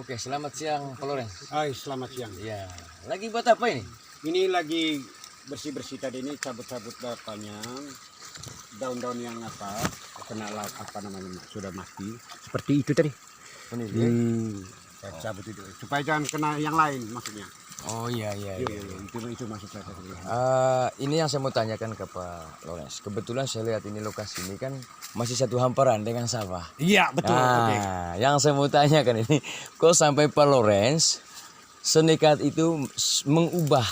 Oke, selamat siang Pak Lorenz. Hai, selamat siang. Ya, lagi buat apa ini? Ini lagi bersih-bersih tadi ini, cabut-cabut daun-daun yang kena apa namanya sudah mati. Seperti itu tadi. Vanili. Saya cabut itu supaya jangan kena yang lain maksudnya. Oh iya. Itu maksud saya tadi. Ini yang saya mau tanyakan ke Pak Lorenz. Kebetulan saya lihat ini lokasi ini kan masih satu hamparan dengan sawah. Iya, betul. Oke. Yang saya mau tanyakan ini, kok sampai Pak Lorenz senekat itu mengubah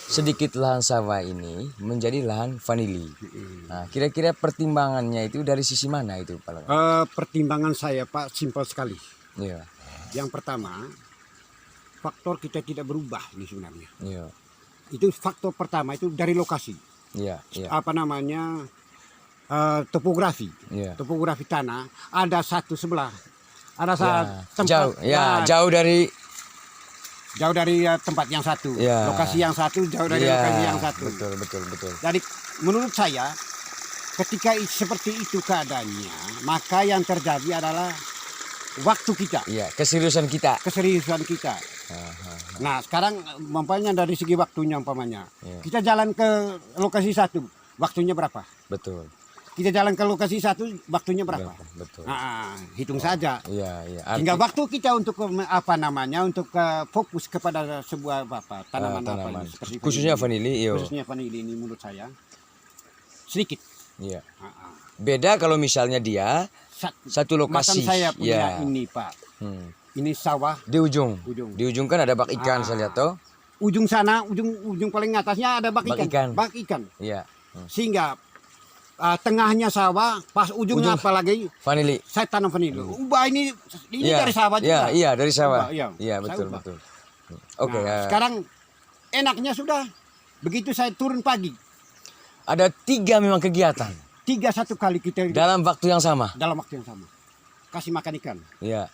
sedikit lahan sawah ini menjadi lahan vanili. Nah, kira-kira pertimbangannya itu dari sisi mana itu Pak Lorenz? Pertimbangan saya Pak simpel sekali. Iya. Yang pertama, faktor kita tidak berubah ini sebenarnya. Iya. Itu faktor pertama itu dari lokasi. Iya. Apa namanya? Topografi. Iya. Topografi tanah ada satu sebelah. Ada tempat jauh dari tempat yang satu. Ya. Lokasi yang satu jauh dari lokasi yang satu. Betul. Jadi menurut saya ketika seperti itu keadaannya, maka yang terjadi adalah waktu kita. Iya, keseriusan kita. Nah, sekarang umpamanya dari segi waktunya umpamanya. Iya. Kita jalan ke lokasi satu, waktunya berapa? Betul. Kita jalan ke lokasi satu, waktunya berapa? Betul. Nah, hitung saja. Iya. Hingga waktu kita untuk untuk fokus kepada sebuah tanaman apa ini, seperti khususnya vanili, khususnya vanili ini menurut saya sedikit. Iya. Beda kalau misalnya dia satu lokasi. Macam saya punya ini Pak. Ini sawah di ujung. Ujung. Di ujung kan ada bak ikan saya lihat toh. Ujung sana, ujung paling atasnya ada bak ikan. Bak ikan. Iya. Sehingga tengahnya sawah, pas ujungnya apalagi vanili. saya tanam vanili. Ubah ini dari sawah juga. Iya, dari sawah. Iya, betul. Oke, sekarang enaknya sudah begitu saya turun pagi. Ada 3 memang kegiatan. 3 satu kali kita dalam waktu yang sama. Kasih makan ikan. Iya.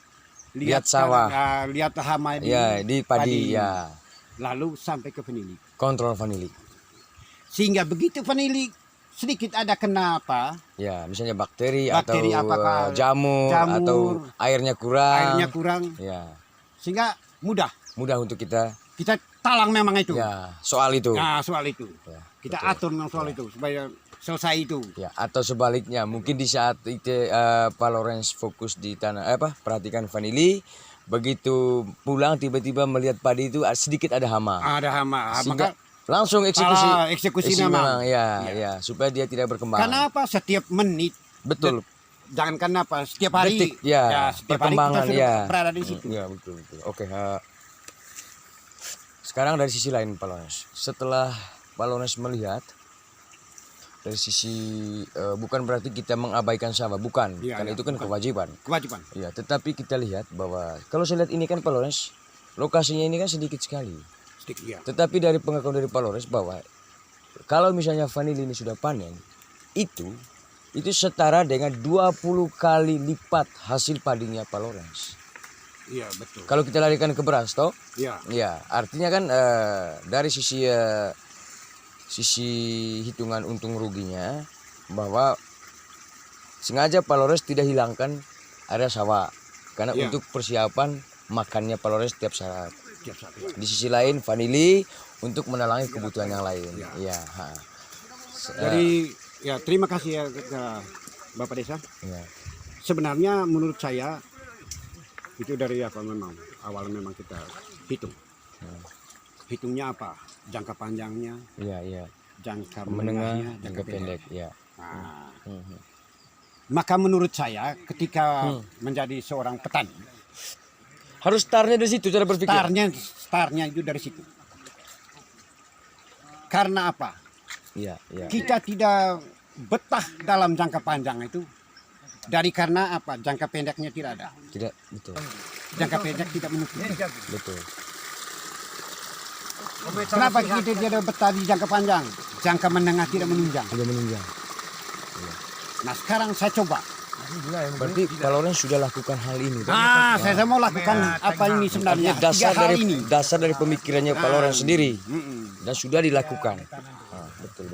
Lihat sawah. Lihat hama di padi. Ya. Lalu sampai ke vanili. Kontrol vanili. Sehingga begitu vanili sedikit ada kenapa? Ya, misalnya bakteri atau apakah jamur atau airnya kurang. Ya. Sehingga mudah untuk kita talang memang itu. Ya, soal itu. Nah, soal itu. Ya, kita atur memang soal itu supaya selesai itu. Ya, atau sebaliknya mungkin di saat itu Pak Lorenz fokus di perhatikan vanili, begitu pulang tiba-tiba melihat padi itu sedikit ada hama. Maka langsung eksekusi memang. Ya, supaya dia tidak berkembang. Kenapa setiap menit? Betul. Jangan kenapa setiap hari. Detik, setiap hari kita sudah berada di situ. Ya, betul. Oke, sekarang dari sisi lain Pak Lorenz. Setelah Pak Lorenz melihat dari sisi bukan berarti kita mengabaikan sawah, bukan. Karena itu kan kewajiban. Ya, tetapi kita lihat bahwa kalau saya lihat ini kan Pak Lorenz, lokasinya ini kan sedikit sekali. Tetapi dari pengakuan dari Pak Lorenz bahwa kalau misalnya vanili ini sudah panen, itu setara dengan 20 kali lipat hasil padinya Pak Lorenz. Iya, betul. Kalau kita larikan ke beras toh? Iya. Ya, artinya kan dari sisi hitungan untung ruginya bahwa sengaja Pak Lorenz tidak hilangkan area sawah karena untuk persiapan makannya Pak Lorenz setiap saat. Di sisi lain vanili untuk menalangi kebutuhan yang lain. Ya. Jadi terima kasih ya ke Bapak Desa. Ya. Sebenarnya menurut saya itu dari memang awalnya memang kita hitung. Hitungnya apa? Jangka panjangnya. Iya. Jangka menengah, jangka pendek. Ya. Maka menurut saya ketika menjadi seorang petani harus startnya dari situ cara berpikir. Startnya itu dari situ. Karena apa? Iya. Kita tidak betah dalam jangka panjang itu karena apa? Jangka pendeknya tidak ada. Tidak, betul. Jangka pendek tidak menutup. Betul. Kenapa kita tidak betah di jangka panjang? Jangka menengah tidak menunjang. Nah, sekarang saya coba. Berarti Pak Lorenz sudah lakukan hal ini. Saya mau lakukan apa ini sebenarnya? Dasar dari pemikirannya Pak Lorenz sendiri dan sudah dilakukan. Betul.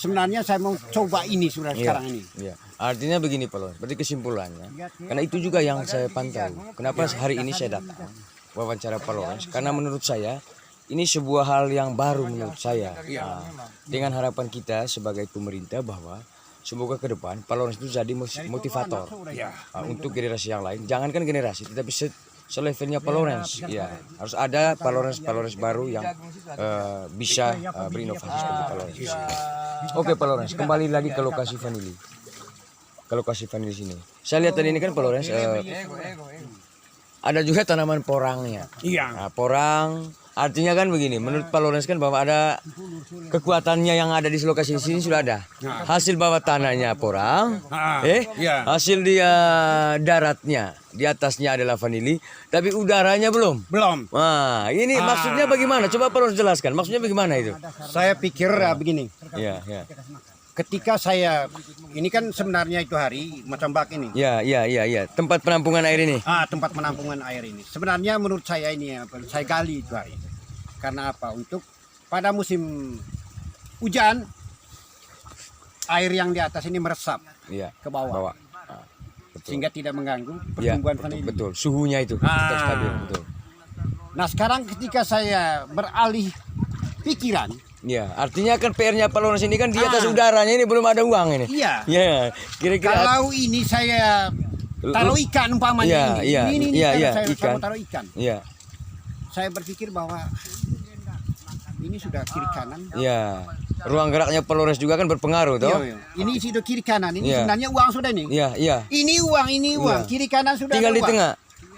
sebenarnya saya mau coba ini sudah sekarang ini. Iya. Artinya begini Pak Lawrence, berarti kesimpulannya, karena itu juga yang saya pantau. Kenapa hari ini saya datang wawancara Pak Lawrence? Karena menurut saya ini sebuah hal yang baru menurut saya. Nah, dengan harapan kita sebagai pemerintah bahwa semoga ke depan Pak Lawrence itu jadi motivator untuk generasi yang lain. Jangankan generasi, tetapi selevelnya Pak Lawrence. Ya, harus ada Pak Lawrence baru yang bisa berinovasi seperti Pak Lawrence. Oke Pak Lawrence, kembali lagi ke lokasi vanili. Ke lokasi vanili sini. Saya lihat tadi ini kan Pak Lawrence ada juga tanaman porangnya. Iya. Nah, porang artinya kan begini, menurut Pak Lawrence kan bahwa ada kekuatannya yang ada di lokasi sini sudah ada. Hasil bawah tanahnya porang, hasil dia daratnya di atasnya adalah vanili, tapi udaranya belum. Belum. Nah, ini maksudnya bagaimana? Coba Pak Lawrence jelaskan. Maksudnya bagaimana itu? Saya pikir begini. Iya, iya. Ketika saya ini kan sebenarnya itu hari macam bak ini. Iya. Tempat penampungan air ini. Tempat penampungan air ini. Sebenarnya menurut saya ini saya gali itu hari. Karena apa? Untuk pada musim hujan air yang di atas ini meresap ke bawah. Sehingga tidak mengganggu pertumbuhan vanili. Betul. Suhunya itu tetap stabil, betul. Nah, sekarang ketika saya beralih pikiran, ya, artinya kan PR-nya Pak Lawrence ini kan di atas udaranya ini belum ada uang ini. Iya. Ya, kira-kira kalau ini saya taruh ikan umpamanya ini saya mau taruh ikan. Iya. Saya berpikir bahwa ini sudah kiri kanan. Iya. Ruang geraknya Pak Lawrence juga kan berpengaruh toh. Iya. Ini sudah kiri kanan. Ini sebenarnya uang sudah nih. Iya. Ini uang. Kiri kanan sudah tinggal ada di tengah.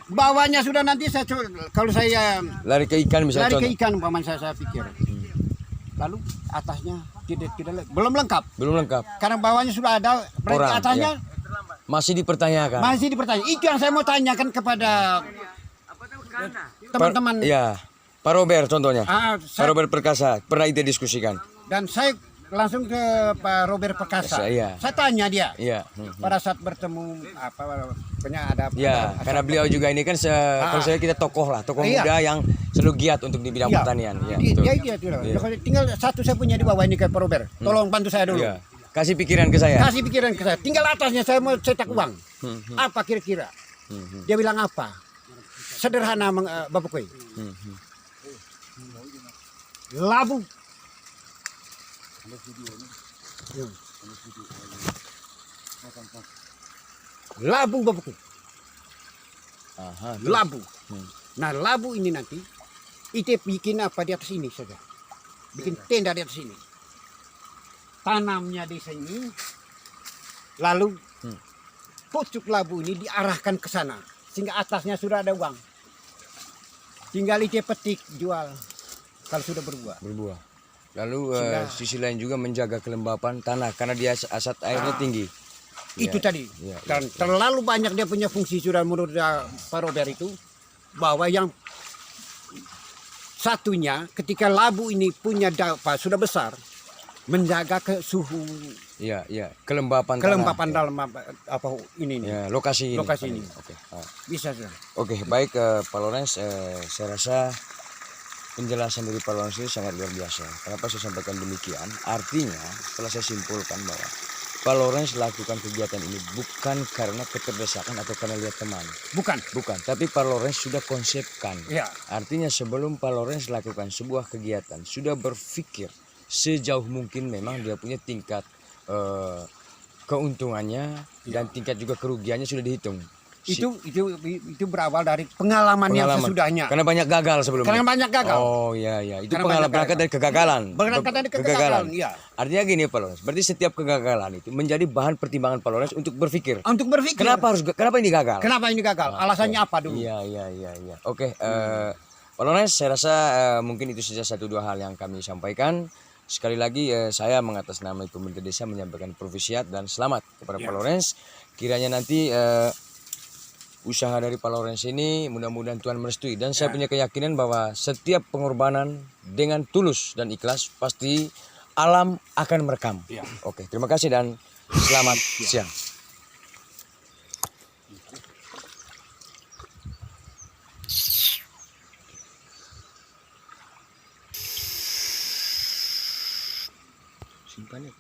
Bawahnya sudah nanti saya kalau saya lari ke ikan misalnya. Lari ke ikan umpamanya saya pikir. Lalu atasnya tidak belum lengkap. Belum lengkap. Karena bawahnya sudah ada, berarti atasnya masih dipertanyakan. Itu yang saya mau tanyakan kepada teman-teman. Iya. Pak Robert contohnya. Pak Robert Perkasa pernah kita diskusikan. Dan saya langsung ke Pak Robert Perkasa. Saya tanya dia. Pada saat bertemu ada. Karena beliau juga ini kan kalau saya kita tokoh muda yang selalu giat untuk di bidang pertanian. Tinggal satu saya punya di bawah ini ke Pak Robert. Tolong bantu saya dulu. Kasih pikiran ke saya. Tinggal atasnya saya mau cetak uang. Apa kira-kira? Dia bilang apa? Sederhana Bapak Koi. Labu. Labu Bapak Koi. Labu. Nah, labu ini nanti itu bikin apa di atas ini saja. Bikin tenda di atas ini. Tanamnya di sini. Lalu pucuk labu ini diarahkan ke sana sehingga atasnya sudah ada uang. Tinggal itu petik jual kalau sudah berbuah. Lalu sisi lain juga menjaga kelembapan tanah karena dia asat airnya tinggi. Itu tadi. Dan terlalu banyak dia punya fungsi sudah menurut Pak Robert itu bahwa yang satunya ketika labu ini punya sudah besar menjaga ke suhu kelembapan dalam ini lokasi ini. Bisa sudah. Baik Pak Lawrence, saya rasa penjelasan dari Pak Lawrence ini sangat luar biasa. Kenapa saya sampaikan demikian? Artinya setelah saya simpulkan bahwa Pak Lawrence lakukan kegiatan ini bukan karena keterdesakan atau karena lihat teman. Bukan. Tapi Pak Lawrence sudah konsepkan. Artinya sebelum Pak Lawrence lakukan sebuah kegiatan, sudah berpikir sejauh mungkin memang dia punya tingkat keuntungannya dan tingkat juga kerugiannya sudah dihitung. Itu berawal dari pengalaman yang sesudahnya. Karena banyak gagal sebelumnya. Oh iya. Itu pengalaman berangkat dari kegagalan. Kegagalan. Artinya gini Pak Lawrence. Berarti setiap kegagalan itu menjadi bahan pertimbangan Pak Lawrence untuk berpikir. Kenapa ini gagal? Alasannya apa dulu? Iya. Oke, Pak Lawrence, saya rasa mungkin itu saja 1-2 hal yang kami sampaikan. Sekali lagi saya mengatasnamai pemerintah desa menyampaikan provisiat dan selamat kepada Pak Lawrence. Kiranya nanti usaha dari Pak Lawrence ini mudah-mudahan Tuhan merestui, dan saya punya keyakinan bahwa setiap pengorbanan dengan tulus dan ikhlas pasti alam akan merekam. Oke, terima kasih dan selamat siang. Simpan ya.